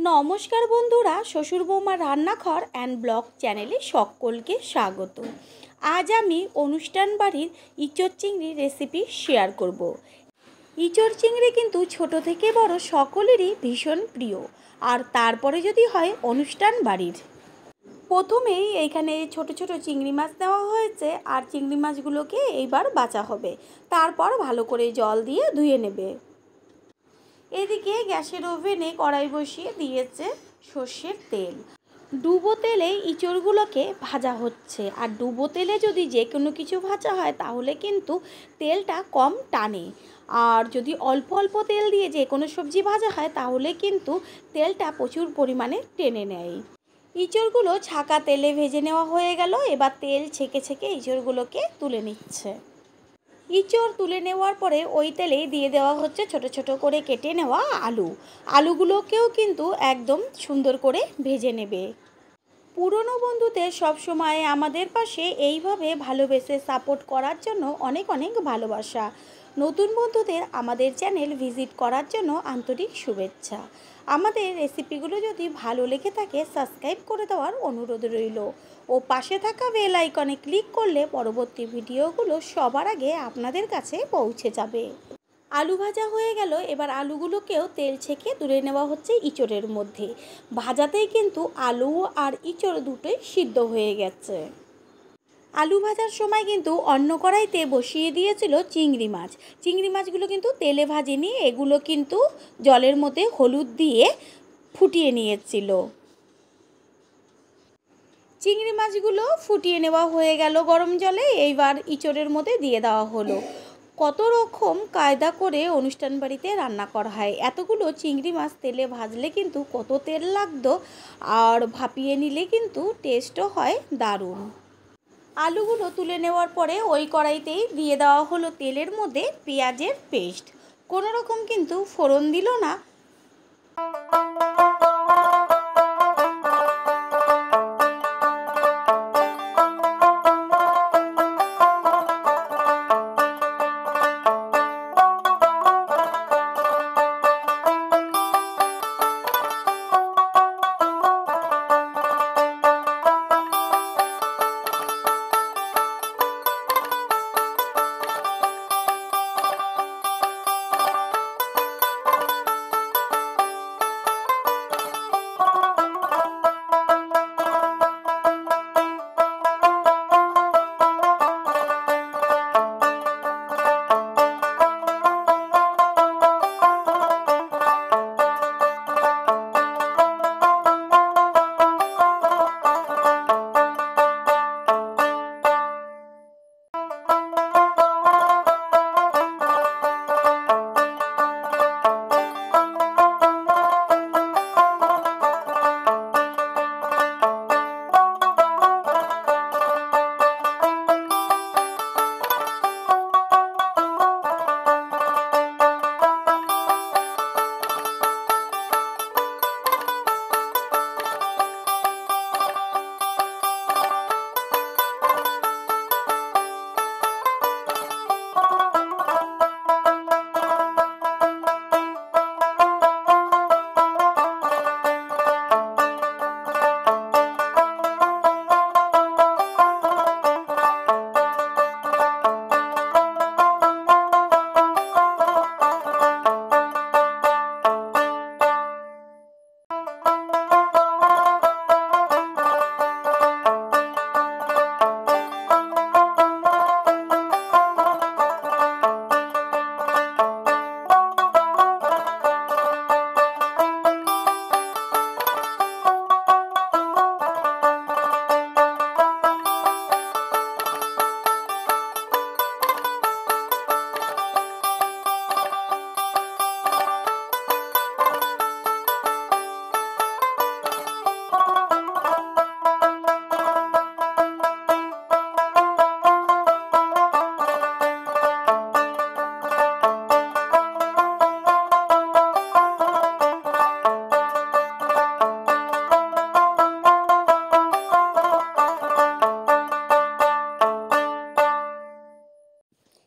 নমস্কার বন্ধুরা, শ্বশুর বৌমার রান্নাঘর অ্যান্ড ব্লগ চ্যানেলে সকলকে স্বাগত। আজ আমি অনুষ্ঠান বাড়ির ইঁচড় চিংড়ির রেসিপি শেয়ার করব। ইঁচড় চিংড়ি কিন্তু ছোট থেকে বড় সকলেরই ভীষণ প্রিয়, আর তারপরে যদি হয় অনুষ্ঠান বাড়ির। প্রথমেই এইখানে ছোট ছোট চিংড়ি মাছ দেওয়া হয়েছে, আর চিংড়ি মাছগুলোকে এইবার বাছা হবে। তারপর ভালো করে জল দিয়ে ধুয়ে নেবে। এদিকে গ্যাসের ওভেনে কড়াই বসিয়ে দিয়েছে সর্ষের তেল। ডুবো তেলে ইঁচড়গুলোকে ভাজা হচ্ছে। আর ডুবো তেলে যদি যে কোনো কিছু ভাজা হয় তাহলে কিন্তু তেলটা কম টানে, আর যদি অল্প অল্প তেল দিয়ে যে কোনো সবজি ভাজা হয় তাহলে কিন্তু তেলটা প্রচুর পরিমাণে টেনে নেয়। ইঁচড়গুলো ছাকা তেলে ভেজে নেওয়া হয়ে গেল। এবার তেল ছেঁকে ছেঁকে ইঁচড়গুলোকে তুলে নিচ্ছে। ইঁচড় তুলে নেওয়ার পরে ওই তেলেই দিয়ে দেওয়া হচ্ছে ছোট ছোট করে কেটে নেওয়া আলুগুলোকেও কিন্তু একদম সুন্দর করে ভেজে নেবে। পুরনো বন্ধুদের সবসময় আমাদের পাশে এইভাবে ভালোবেসে সাপোর্ট করার জন্য অনেক অনেক ভালোবাসা। নতুন বন্ধুদের আমাদের চ্যানেল ভিজিট করার জন্য আন্তরিক শুভেচ্ছা। আমাদের রেসিপিগুলো যদি ভালো লেগে থাকে সাবস্ক্রাইব করে দেওয়ার অনুরোধ রইল, ও পাশে থাকা বেল আইকনে ক্লিক করলে পরবর্তী ভিডিওগুলো সবার আগে আপনাদের কাছে পৌঁছে যাবে। আলু ভাজা হয়ে গেল। এবার আলুগুলোকেও তেল ছেঁকে তুলে নেওয়া হচ্ছে ইঁচড়ের মধ্যে। ভাজাতেই কিন্তু আলু আর ইঁচড় দুটোই সিদ্ধ হয়ে গেছে। আলু ভাজার সময় কিন্তু অন্য কড়াইতে বসিয়ে দিয়েছিল চিংড়ি মাছগুলো কিন্তু তেলে ভাজেনি, এগুলো কিন্তু জলের মধ্যে হলুদ দিয়ে ফুটিয়ে নিয়েছিল। চিংড়ি মাছগুলো ফুটিয়ে নেওয়া হয়ে গেল গরম জলে। এইবার ইঁচড়ের মধ্যে দিয়ে দেওয়া হলো। কত রকম কায়দা করে অনুষ্ঠান বাড়িতে রান্না করা হয়। এতগুলো চিংড়ি মাছ তেলে ভাজলে কিন্তু কত তেল লাগতো, আর ভাপিয়ে নিলে কিন্তু টেস্টও হয় দারুণ। আলুগুলো তুলে নেওয়ার পরে ওই কড়াইতেই দিয়ে দেওয়া হলো তেলের মধ্যে পেঁয়াজের পেস্ট। কোনো রকম কিন্তু ফোড়ন দিল না।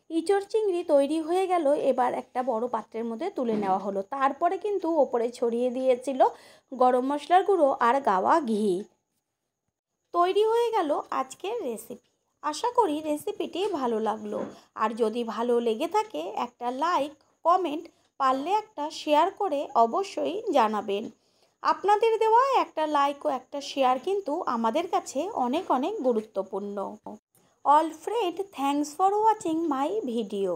ইঁচড় চিংড়ি তৈরি হয়ে গেল। গেল, এবার একটা বড় পাত্রের মধ্যে তুলে নেওয়া হলো। তারপরে কিন্তু ওপরে ছড়িয়ে দিয়েছিল গরম মশলার গুঁড়ো আর গাওয়া ঘি। তৈরি হয়ে গেল আজকের রেসিপি। আশা করি রেসিপিটি ভালো লাগলো। আর যদি ভালো লেগে থাকে একটা লাইক, কমেন্ট, পারলে একটা শেয়ার করে অবশ্যই জানাবেন। আপনাদের দেওয়া একটা লাইক ও একটা শেয়ার কিন্তু আমাদের কাছে অনেক অনেক গুরুত্বপূর্ণ। All friend, thanks for watching my video.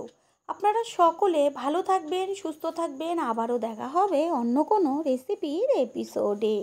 আপনারা সকলে ভালো থাকবেন, সুস্থ থাকবেন। আবারও দেখা হবে অন্য কোনো রেসিপির এপিসোডে।